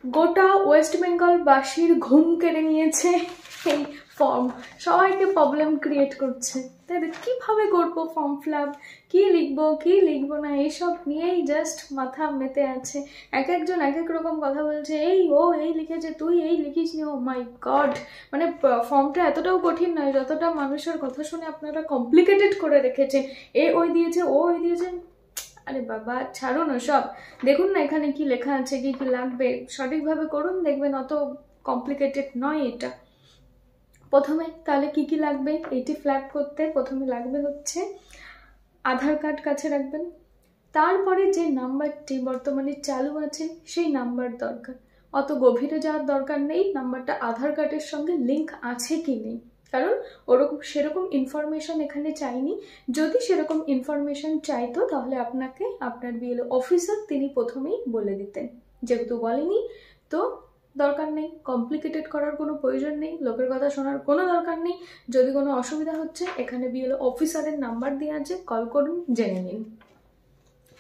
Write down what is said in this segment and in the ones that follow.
গোটা ওয়েস্ট বেঙ্গল বাসীর ঘুম কেড়ে নিয়েছে এই ফর্ম, সবাইকে প্রবলেম ক্রিয়েট করছে। তাই কিভাবে করবো ফর্ম ফিল আপ, কি লিখবো না, এইসব নিয়েই জাস্ট মাথা মেতে আছে। এক একজন এক এক রকম কথা বলছে, এই লিখেছে, তুই এই লিখিস নি। ও মাই গড, মানে ফর্মটা এতটাও কঠিন নয় যতটা মানুষের কথা শুনে আপনারা কমপ্লিকেটেড করে রেখেছেন। ওই দিয়েছে, ওই দিয়েছে। আরে বাবা ছাড়ুন সব, দেখুন না এখানে কি লেখা আছে, কি কি লাগবে, সঠিকভাবে করুন, দেখবেন অত কমপ্লিকেটেড নয় এটা। প্রথমে তাহলে কি কি লাগবে এইটি ফিল আপ করতে? প্রথমে লাগবে হচ্ছে আধার কার্ড কাছে রাখবেন, তারপরে যে নাম্বারটি বর্তমানে চালু আছে সেই নাম্বার দরকার। অত গভীরে যাওয়ার দরকার নেই, নাম্বারটা আধার কার্ডের সঙ্গে লিঙ্ক আছে কি নেই, কারণ সেরকম ইনফরমেশন এখানে চাইনি। যদি সেরকম ইনফরমেশন চাইতো তাহলে আপনাকে আপনার বিএলও অফিসার তিনি প্রথমেই বলে দিতেন। যেহেতু বলেনি তো দরকার নেই, কমপ্লিকেটেড করার কোনো প্রয়োজন নেই, লোকের কথা শোনার কোনো দরকার নেই। যদি কোনো অসুবিধা হচ্ছে এখানে বিএলও অফিসারের নাম্বার দেওয়া আছে, কল করুন, জেনে নিন।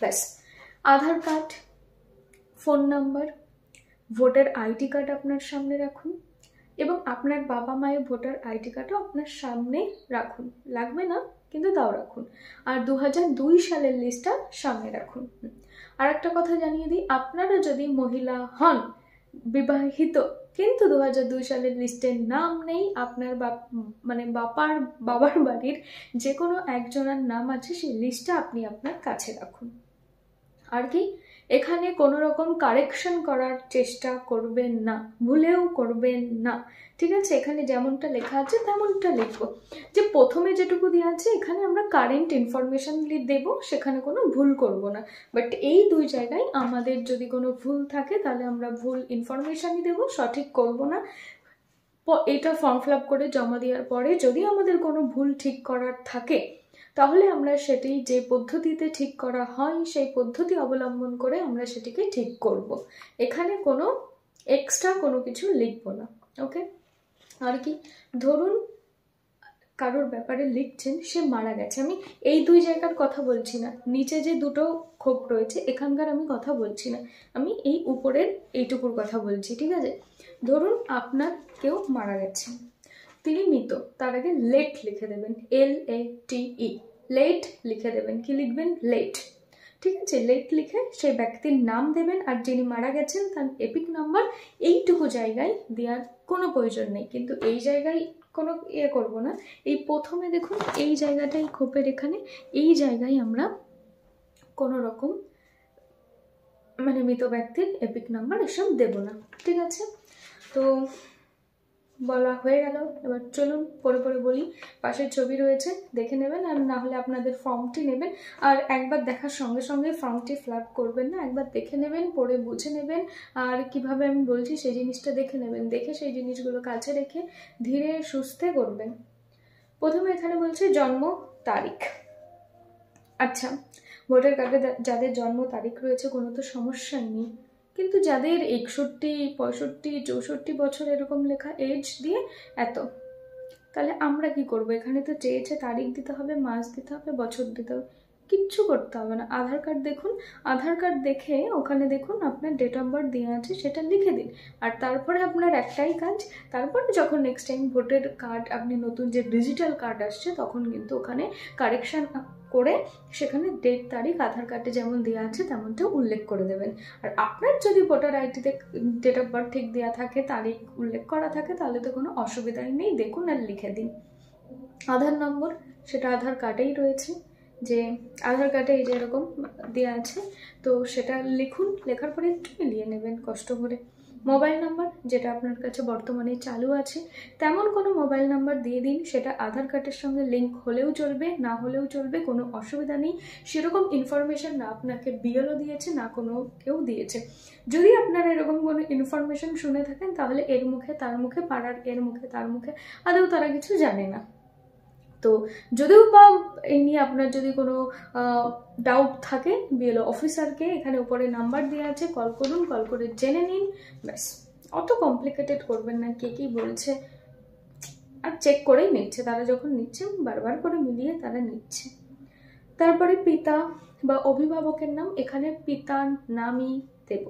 ব্যাস, Aadhaar card, phone number, voter ID card আপনার সামনে রাখুন এবং আপনার বাবা মায়ের ভোটার আইডি কার্ডও আপনার সামনে রাখুন। লাগবে না কিন্তু তাও রাখুন। আর 2002 সালের লিস্টটা সামনে রাখুন। আর একটা কথা জানিয়ে দিই, আপনারা যদি মহিলা হন, বিবাহিত, কিন্তু 2002 সালের লিস্টের নাম নেই, আপনার বাবার বাড়ির যে কোনো একজনের নাম আছে, সেই লিস্টটা আপনি আপনার কাছে রাখুন। আর কি, এখানে কোনো রকম কারেকশন করার চেষ্টা করবেন না, ভুলেও করবেন না, ঠিক আছে? এখানে যেমনটা লেখা আছে তেমনটা লিখবো। যে প্রথমে যেটুকু দেওয়া আছে এখানে আমরা কারেন্ট ইনফরমেশন দেবো, সেখানে কোনো ভুল করব না। বাট এই দুই জায়গায় আমাদের যদি কোনো ভুল থাকে তাহলে আমরা ভুল ইনফরমেশনই দেবো, সঠিক করব না। এটা ফর্ম ফিল আপ করে জমা দেওয়ার পরে যদি আমাদের কোনো ভুল ঠিক করার থাকে তাহলে আমরা সেটি যে পদ্ধতিতে ঠিক করা হয় সেই পদ্ধতি অবলম্বন করে আমরা সেটিকে ঠিক করব। এখানে কোনো এক্সট্রা কোনো কিছু লিখবো না, ওকে? আর কি, ধরুন কারোর ব্যাপারে লিখছেন, সে মারা গেছে, আমি এই দুই জায়গার কথা বলছি না, নিচে যে দুটো খোপ রয়েছে এখানকার আমি কথা বলছি না, আমি এই উপরের এইটুকুর কথা বলছি, ঠিক আছে? ধরুন আপনার কেউ মারা গেছে, তিনি মৃত, তার আগে লেট লিখে দেবেন, LATE, লেট লিখে দেবেন। কি লিখবেন? লেট, ঠিক আছে? লেট লিখে সেই ব্যক্তির নাম দেবেন, আর যিনি মারা গেছেন তার এপিক নাম্বার। এইটুকু জায়গায় দেওয়ার কোনো প্রয়োজন নেই, কিন্তু এই জায়গায় কোনো করবো না। এই প্রথমে দেখুন এই জায়গাটাই খোপের এখানে, এই জায়গায় আমরা কোনো রকম মৃত ব্যক্তির এপিক নাম্বার এসব দেব না, ঠিক আছে? তো বলা হয়ে গেল, এবার চলুন পরে পরে বলি। পাশের ছবি রয়েছে, দেখে নেবেন, আর না হলে আপনাদের ফর্মটি নেবেন। আর একবার দেখার সঙ্গে সঙ্গে ফর্মটি ফিল আপ করবেন না, একবার দেখে নেবেন, পড়ে বুঝে নেবেন, আর কিভাবে আমি বলছি সেই জিনিসটা দেখে নেবেন, দেখে সেই জিনিসগুলো কাছে রেখে ধীরে সুস্থে করবেন। প্রথমে এখানে বলছে জন্ম তারিখ। আচ্ছা, ভোটার কার্ডে যাদের জন্ম তারিখ রয়েছে কোনো তো সমস্যাই নেই, কিন্তু যাদের 61, 65, 64 বছর এরকম লেখা এজ দিয়ে এত, তাহলে আমরা কি করব? এখানে তো চেয়েছে তারিখ দিতে হবে, মাস দিতে হবে, বছর দিতে হবে, কিচ্ছু করতে হবে না। আধার কার্ড দেখুন, আধার কার্ড দেখে ওখানে দেখুন আপনার ডেট অফ বার্থ দেওয়া আছে, সেটা লিখে দিন। আর তারপরে আপনার একটাই কাজ, তারপরে যখন নেক্সট টাইম ভোটের কার্ড আপনি নতুন যে ডিজিটাল কার্ড আসছে তখন কিন্তু ওখানে কারেকশন করে সেখানে ডেট তারিখ আধার কার্ডে যেমন দেওয়া আছে তেমনটা উল্লেখ করে দেবেন। আর আপনার যদি ভোটার আইডিতে ডেট অফ বার্থ ঠিক দেওয়া থাকে, তারিখ উল্লেখ করা থাকে, তাহলে তো কোনো অসুবিধাই নেই, দেখুন আর লিখে দিন। আধার নম্বর, সেটা আধার কার্ডেই রয়েছে, যে আধার কার্ডে এই যে এরকম দেওয়া আছে, তো সেটা লিখুন, লেখার পরে একটু মিলিয়ে নেবেন কষ্ট করে। মোবাইল নাম্বার, যেটা আপনার কাছে বর্তমানে চালু আছে তেমন কোনো মোবাইল নাম্বার দিয়ে দিন, সেটা আধার কার্ডের সঙ্গে লিঙ্ক হলেও চলবে, না হলেও চলবে, কোনো অসুবিধা নেই। সেরকম ইনফরমেশন না আপনাকে বিএলও দিয়েছে, না কোনো কেউ দিয়েছে। যদি আপনারা এরকম কোনো ইনফরমেশন শুনে থাকেন তাহলে এর মুখে তার মুখে, পাড়ার এর মুখে তার মুখে, আদৌ তারা কিছু জানে না। তো যদিও বা এই নিয়ে আপনার যদি কোনো ডাউট থাকে বিএলও অফিসারকে এখানে উপরে নাম্বার দেওয়া আছে, কল করুন, কল করে জেনে নিন, ব্যাস। অত কমপ্লিকেটেড করবেন না, কে কি বলছে আর চেক করেই নিচ্ছে, তারা যখন নিচ্ছে বারবার করে মিলিয়ে তারা নিচ্ছে। তারপরে পিতা বা অভিভাবকের নাম, এখানে পিতার নামই দেব।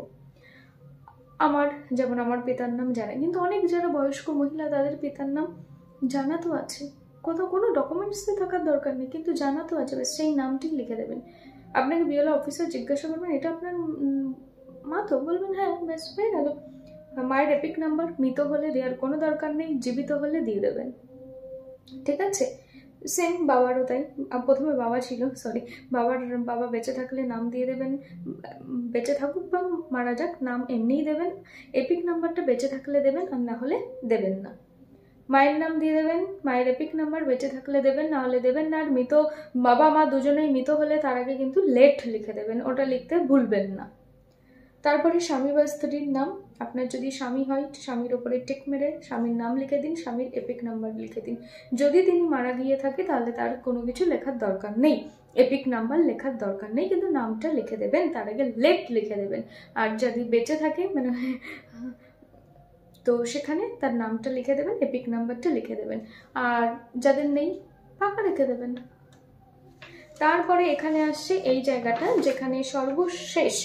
আমার যেমন আমার পিতার নাম জানা, কিন্তু অনেক যারা বয়স্ক মহিলা তাদের পিতার নাম জানা তো আছে, কোথাও কোনো ডকুমেন্টসে থাকার দরকার নেই, কিন্তু জানা তো আছে, সেই নামটি লিখে দেবেন। আপনাকে বিএলও অফিসার জিজ্ঞাসা করবেন এটা আপনার মা তো, বলবেন হ্যাঁ, ব্যাস হয়ে গেল। মায়ের এপিক নাম্বার মৃত হলে দেওয়ার কোনো দরকার নেই, জীবিত হলে দিয়ে দেবেন, ঠিক আছে। সেম বাবারও তাই, প্রথমে বাবা ছিল, সরি, বাবা বেঁচে থাকলে নাম দিয়ে দেবেন, বেঁচে থাকুক বা মারা যাক নাম এমনিই দেবেন, এপিক নাম্বারটা বেঁচে থাকলে দেবেন, আর না হলে দেবেন না। মায়ের নাম দিয়ে দেবেন, মায়ের এপিক নাম্বার বেঁচে থাকলে দেবেন, না হলে দেবেন না। আর মৃত বাবা মা দুজনেই মৃত হলে তার আগে কিন্তু লেট লিখে দেবেন, ওটা লিখতে ভুলবেন না। তারপরে স্বামী বা স্ত্রীর নাম, আপনার যদি স্বামী হয় স্বামীর ওপরে টিক মেরে স্বামীর নাম লিখে দিন, স্বামীর এপিক নাম্বার লিখে দিন। যদি তিনি মারা গিয়ে থাকে তাহলে তার কোনো কিছু লেখার দরকার নেই, এপিক নাম্বার লেখার দরকার নেই, কিন্তু নামটা লিখে দেবেন, তার আগে লেট লিখে দেবেন। আর যদি বেঁচে থাকে মানে তো সেখানে তার নামটা লিখে দেবেন, এপিক নাম্বারটা লিখে দেবেন, আর যাদের নেই ফাঁকা রেখে দেবেন। তারপরে এখানে আসছে এই জায়গাটা যেখানে সর্বশেষ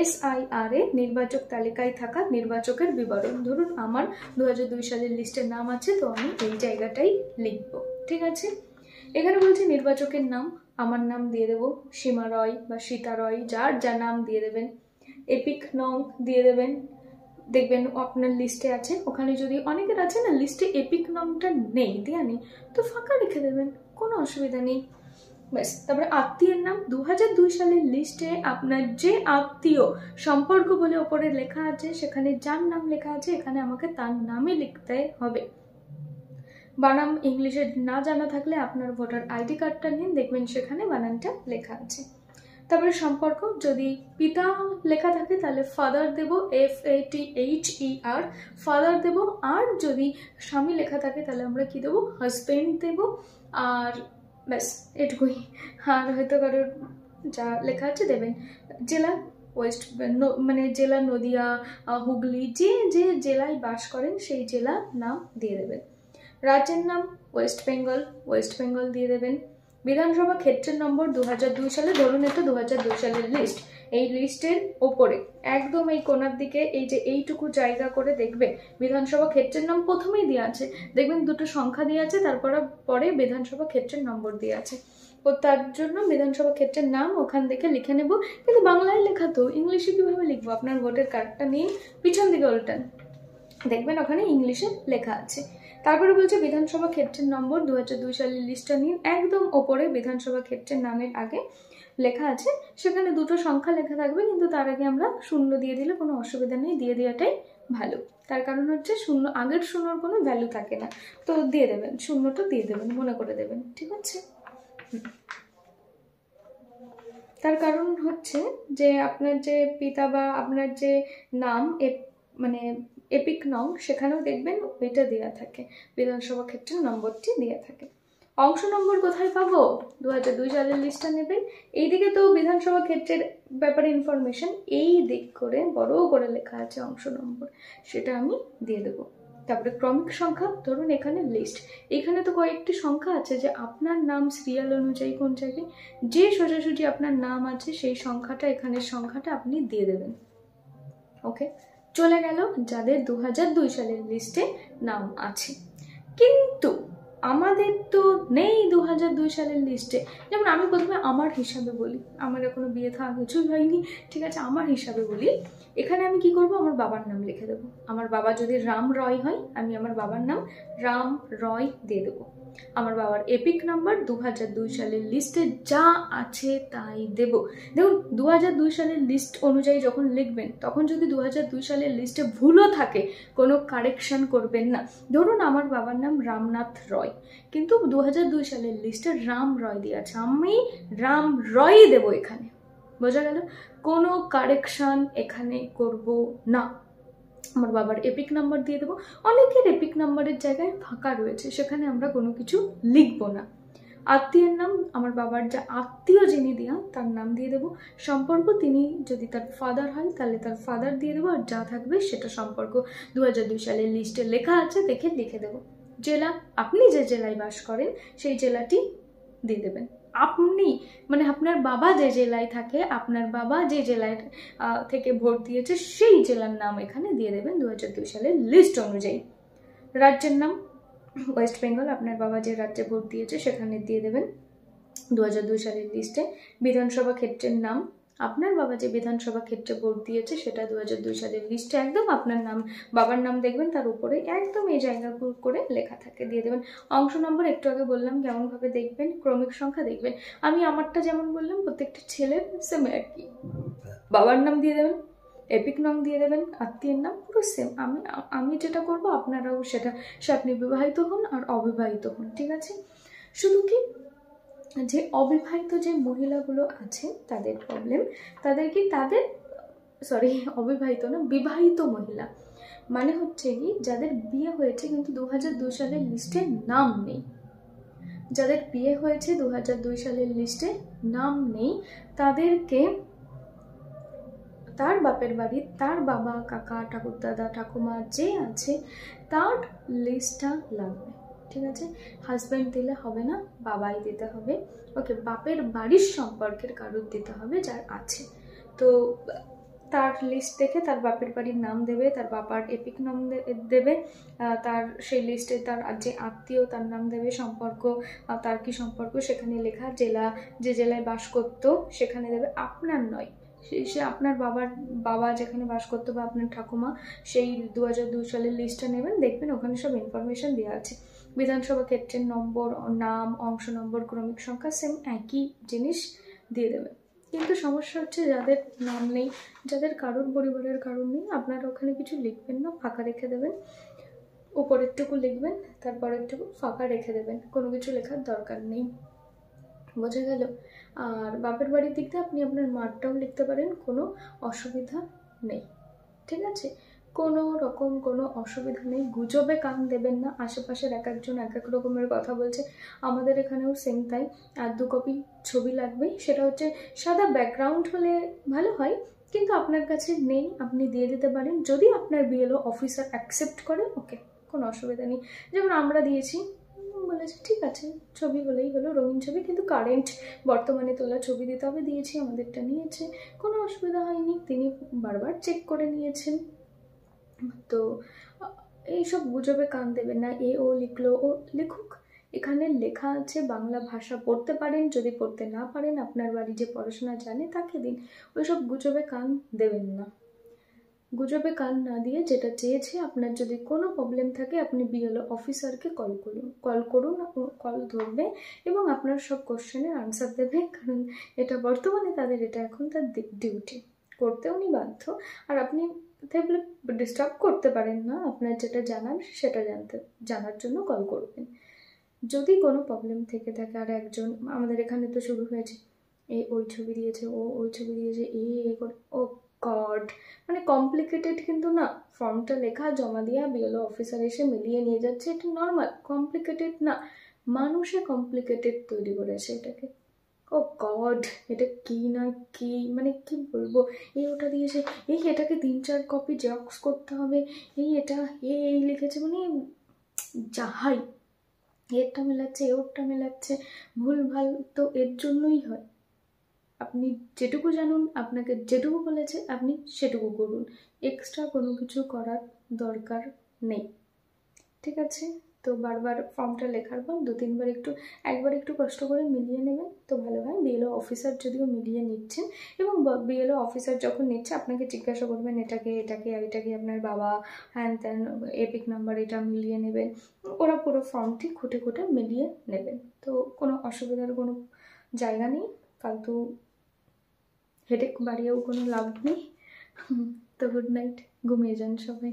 SIR এ নির্বাচক তালিকায় থাকা নির্বাচকের বিবরণ। ধরুন আমার 2002 সালের লিস্টের নাম আছে, তো আমি এই জায়গাটাই লিখব, ঠিক আছে। এখানে বলছি নির্বাচকের নাম, আমার নাম দিয়ে দেবো, সীমা রয় বা সীতা রয়, যার যা নাম দিয়ে দেবেন। এপিক নং দিয়ে দেবেন, দেখবেন আপনার লিস্টে আছে, ওখানে যদি অনেকের আছে না লিস্টে এপিক নংটা নেই, দেয়া নেই, তো ফাঁকা রেখে দেবেন, কোনো অসুবিধা নেই, ব্যাস। তারপরে আত্মীয়ের নাম, 2002 সালের লিস্টে আপনার যে আত্মীয় সম্পর্ক বলে ওপরে লেখা আছে, সেখানে যার নাম লেখা আছে এখানে আমাকে তার নামই লিখতে হবে। বানাম ইংলিশে না জানা থাকলে আপনার ভোটার আইডি কার্ডটা নিন, দেখবেন সেখানে বানানটা লেখা আছে। তারপরে সম্পর্ক, যদি পিতা লেখা থাকে তাহলে ফাদার দেব, FATHER, ফাদার দেব। আর যদি স্বামী লেখা থাকে তাহলে আমরা কি দেবো, হাজবেন্ড দেব। আর ব্যাস এটুকুই, আর হয়তো কারোর যা লেখা আছে দেবেন। জেলা মানে জেলা নদিয়া, হুগলি, যে যে জেলায় বাস করেন সেই জেলা নাম দিয়ে দেবেন। রাজ্যের নাম ওয়েস্ট বেঙ্গল দিয়ে দেবেন। বিধানসভা ক্ষেত্রের নম্বর 2002 সালে, ধরুন এটা 2002 সালের লিস্ট, এই লিস্টের ওপরে একদম এই কোণার দিকে এই যে এইটুকু জায়গা করে দেখবে বিধানসভা ক্ষেত্রের নাম প্রথমেই দেওয়া আছে, দেখবেন দুটো সংখ্যা দিয়ে আছে, তারপরে পরে বিধানসভা ক্ষেত্রের নম্বর দিয়ে আছে। ও তার জন্য বিধানসভা ক্ষেত্রের নাম ওখান থেকে লিখে নেব, কিন্তু বাংলায় লেখা তো, ইংলিশে কিভাবে লিখবো? আপনার ভোটের কার্ডটা নিয়ে পিছন দিকে উল্টান, দেখবেন ওখানে ইংলিশে লেখা আছে। তারপরে বলছে বিধানসভা ক্ষেত্রের নম্বর 2002 সালের লিস্টটা নিন, একদম ওপরে বিধানসভা ক্ষেত্রের নামের আগে লেখা আছে, সেখানে দুটো সংখ্যা লেখা থাকবে, কিন্তু তার আগে আমরা শূন্য দিয়ে দিলে কোনো অসুবিধা নেই, দিয়ে দেওয়াটাই ভালো। তার কারণ হচ্ছে শূন্য, আগের শূন্যর কোনো ভ্যালু থাকে না, তো দিয়ে দেবেন, শূন্যটা দিয়ে দেবেন, মনে করে দেবেন, ঠিক আছে। তার কারণ হচ্ছে যে আপনার যে পিতা বা আপনার যে নাম মানে এপিক নং, সেখানেও দেখবেন ওইটা দেওয়া থাকে, বিধানসভা ক্ষেত্রের নম্বরটি দেওয়া থাকে। অংশ নম্বর কোথায় পাবো? 2002 সালের লিস্টটা নেবেন, এইদিকে তো বিধানসভা ক্ষেত্রের ব্যাপারে ইনফরমেশন, এই দিক করে বড় করে লেখা আছে অংশ নম্বর, সেটা আমি দিয়ে দেবো। তারপরে ক্রমিক সংখ্যা, ধরুন এখানে লিস্ট, এখানে তো কয়েকটি সংখ্যা আছে, যে আপনার নাম সিরিয়াল অনুযায়ী কোন জায়গায় যে সোজাসুজি আপনার নাম আছে সেই সংখ্যাটা, এখানের সংখ্যাটা আপনি দিয়ে দেবেন। ওকে, চলে গেল যাদের 2002 সালের লিস্টে নাম আছে। কিন্তু আমাদের তো নেই 2002 সালের লিস্টে। যেমন আমি প্রথমে আমার হিসাবে বলি, আমার এখনো বিয়ে থা কিছুই হয়নি, ঠিক আছে, আমার হিসাবে বলি, এখানে আমি কি করব, আমার বাবার নাম লিখে দেবো। আমার বাবা যদি রাম রয় হয়, আমি আমার বাবার নাম রাম রয় দিয়ে দেবো। আমার বাবার এপিক নাম্বার 2002 সালের লিস্টে যা আছে তাই দেব। দেখুন 2002 সালের লিস্ট অনুযায়ী যখন লিখবেন, তখন যদি 2002 সালের লিস্টে ভুলও থাকে কোনো কারেকশন করবেন না। ধরুন আমার বাবার নাম রামনাথ রয়, কিন্তু 2002 সালের লিস্টে রাম রয় দিয়ে আছে, আমি রাম রয় দেব এখানে, বোঝা গেল? কোনো কারেকশন এখানে করব না। আমার বাবার এপিক নাম্বার দিয়ে দেবো। অনেকের এপিক নাম্বারের জায়গায় ফাঁকা রয়েছে, সেখানে আমরা কোনো কিছু লিখবো না। আত্মীয়ের নাম, আমার বাবার যা আত্মীয় যিনি দেয়া তার নাম দিয়ে দেবো। সম্পর্ক, তিনি যদি তার ফাদার হয় তাহলে তার ফাদার দিয়ে দেবো, আর যা থাকবে সেটা সম্পর্ক 2002 সালের লিস্টে লেখা আছে দেখে লিখে দেবো। জেলা, আপনি যে জেলায় বাস করেন সেই জেলাটি দিয়ে দেবেন। আপনি মানে আপনার বাবা যে জেলায় থাকে, আপনার বাবা যে জেলায় থেকে ভোট দিয়েছে সেই জেলার নাম এখানে দিয়ে দেবেন 2002 সালের লিস্ট অনুযায়ী। রাজ্যের নাম ওয়েস্ট বেঙ্গল, আপনার বাবা যে রাজ্যে ভোট দিয়েছে সেখানে দিয়ে দেবেন 2002 সালের লিস্টে। বিধানসভা ক্ষেত্রের নাম আপনার বাবা যে বিধানসভা ক্ষেত্রে ভোট দিয়েছে সেটা 2002 সালের লিস্টে একদম আপনার নাম, বাবার নাম দেখবেন তার উপরে একদম এই জায়গাগুলো করে লেখা থাকে, দিয়ে দেবেন। অংশ নম্বর একটু আগে বললাম কেমনভাবে দেখবেন, ক্রমিক সংখ্যা দেখবেন। আমি আমারটা যেমন বললাম প্রত্যেকটা ছেলের সেম আর কি, বাবার নাম দিয়ে দেবেন, এপিক নাম দিয়ে দেবেন, আত্মীয়ের নাম পুরো সেম। আমি যেটা করব আপনারাও সেটা, সে আপনি বিবাহিত হন আর অবিবাহিত হন, ঠিক আছে? শুধু কি যে অবিবাহিত যে মহিলাগুলো আছে তাদের প্রবলেম, তাদের কি অবিবাহিত না, বিবাহিত মহিলা মানে হচ্ছে কি যাদের বিয়ে হয়েছে কিন্তু 2002 সালের লিস্টে নাম নেই, যাদের বিয়ে হয়েছে 2002 সালের লিস্টে নাম নেই, তাদেরকে তার বাপের বাড়ি, তার বাবা, কাকা, ঠাকুরদাদা, ঠাকুমা যে আছে তার লিস্টটা লাগবে, ঠিক আছে? হাজব্যান্ড দিলে হবে না, বাবাই দিতে হবে। ওকে, বাপের বাড়ির সম্পর্কের কারোর দিতে হবে যার আছে। তো তার লিস্ট দেখে তার বাপের বাড়ির নাম দেবে, তার বাবার এপিক নাম দেবে, তার সেই লিস্টে তার যে আত্মীয় তার নাম দেবে, সম্পর্ক তার কি সম্পর্ক সেখানে লেখা, জেলা যে জেলায় বাস করতো সেখানে দেবে, আপনার নয়। সে আপনার বাবা যেখানে বাস করতো বা আপনার ঠাকুমা সেই 2002 সালের লিস্টটা নেবেন, দেখবেন ওখানে সব ইনফরমেশন দেওয়া আছে। বিধানসভা ক্ষেত্রের নম্বর, নাম, অংশ নম্বর, ক্রমিক সংখ্যা সেম একই জিনিস দিয়ে দেবেন। কিন্তু সমস্যা হচ্ছে যাদের নাম নেই, যাদের কারোর পরিবারের কারোর নেই, আপনারা ওখানে কিছু লিখবেন না, ফাঁকা রেখে দেবেন। উপরেরটুকু লিখবেন, তারপরেরটুকু ফাঁকা রেখে দেবেন, কোনো কিছু লেখার দরকার নেই, বোঝা গেল? আর বাপের বাড়ির দিক দিয়ে আপনি আপনার মারটাও লিখতে পারেন, কোনো অসুবিধা নেই, ঠিক আছে? কোনো রকম কোনো অসুবিধা নেই। গুজবে কান দেবেন না, আশেপাশের এক একজন এক এক রকমের কথা বলছে, আমাদের এখানেও সেম তাই। আর 2 কপি ছবি লাগবে, সেটা হচ্ছে সাদা ব্যাকগ্রাউন্ড হলে ভালো হয়, কিন্তু আপনার কাছে নেই, আপনি দিয়ে দিতে পারেন যদি আপনার বিএলও অফিসার অ্যাকসেপ্ট করে, ওকে, কোনো অসুবিধা নেই। যেমন আমরা দিয়েছি, বলেছে ঠিক আছে ছবি হলেই হলো, রঙিন ছবি, কিন্তু কারেন্ট বর্তমানে তোলা ছবি দিতে হবে, দিয়েছি, আমাদেরটা নিয়েছে, কোনো অসুবিধা হয়নি, তিনি বারবার চেক করে নিয়েছেন। তো এইসব গুজবে কান দেবেন না। ও লিখলো, ও লিখুক, এখানে লেখা আছে বাংলা ভাষা পড়তে পারেন, যদি পড়তে না পারেন আপনার বাড়ি যে পড়াশোনা জানে তাকে দিন, ওইসব গুজবে কান দেবেন না। গুজবে কান না দিয়ে যেটা চেয়েছে, আপনার যদি কোনো প্রবলেম থাকে আপনি বিএলও অফিসারকে কল করুন, কল ধরবে এবং আপনার সব কোশ্চেনের আনসার দেবে, কারণ এটা বর্তমানে তাদের, এটা এখন তার ডিউটি, করতে উনি বাধ্য। আর আপনি তাহলে ডিস্টার্ব করতে পারেন না, আপনার যেটা জানার সেটা জানার জন্য কল করবেন। যদি কোনো প্রবলেম থেকে থাকে, আর একজন আমাদের এখানে তো শুরু হয়েছে, ওই ছবি দিয়েছে, ওই ছবি দিয়েছে, ও গড, মানে কমপ্লিকেটেড কিন্তু না, ফর্মটা লেখা জমা দিয়া বিএলও অফিসার এসে মিলিয়ে নিয়ে যাচ্ছে, এটা নর্মাল, কমপ্লিকেটেড না, মানুষে কমপ্লিকেটেড তৈরি করেছে এটাকে। ও গড, এটা কি না কি, মানে কি বলবো, ওটা দিয়েছে, এটাকে 3-4 কপি জেরক্স করতে হবে, এটা এই লিখেছে, মানে যাহাই, এরটা মেলাচ্ছে ওরটা মেলাচ্ছে, ভুল ভাল, তো এর জন্যই হয়। আপনি যেটুকু জানুন, আপনাকে যেটুকু বলেছে আপনি সেটুকু করুন, এক্সট্রা কোনো কিছু করার দরকার নেই, ঠিক আছে? তো বারবার ফর্মটা লেখার পর 2-3 বার একবার একটু কষ্ট করে মিলিয়ে নেবেন, তো ভালো হয়। বিএলও অফিসার যদিও মিলিয়ে নিচ্ছেন, এবং বিএলও অফিসার যখন নিচ্ছে আপনাকে জিজ্ঞাসা করবেন এটাকে আপনার বাবা, হ্যান ত্যান, এপিক নাম্বার, এটা মিলিয়ে নেবেন, ওরা পুরো ফর্মটি খুঁটে খুঁটে মিলিয়ে নেবেন। তো কোনো অসুবিধার কোনো জায়গা নেই, ফালতু হেডেক বাড়িয়েও কোনো লাভ নেই। তো গুড নাইট, ঘুমিয়ে যান সবাই।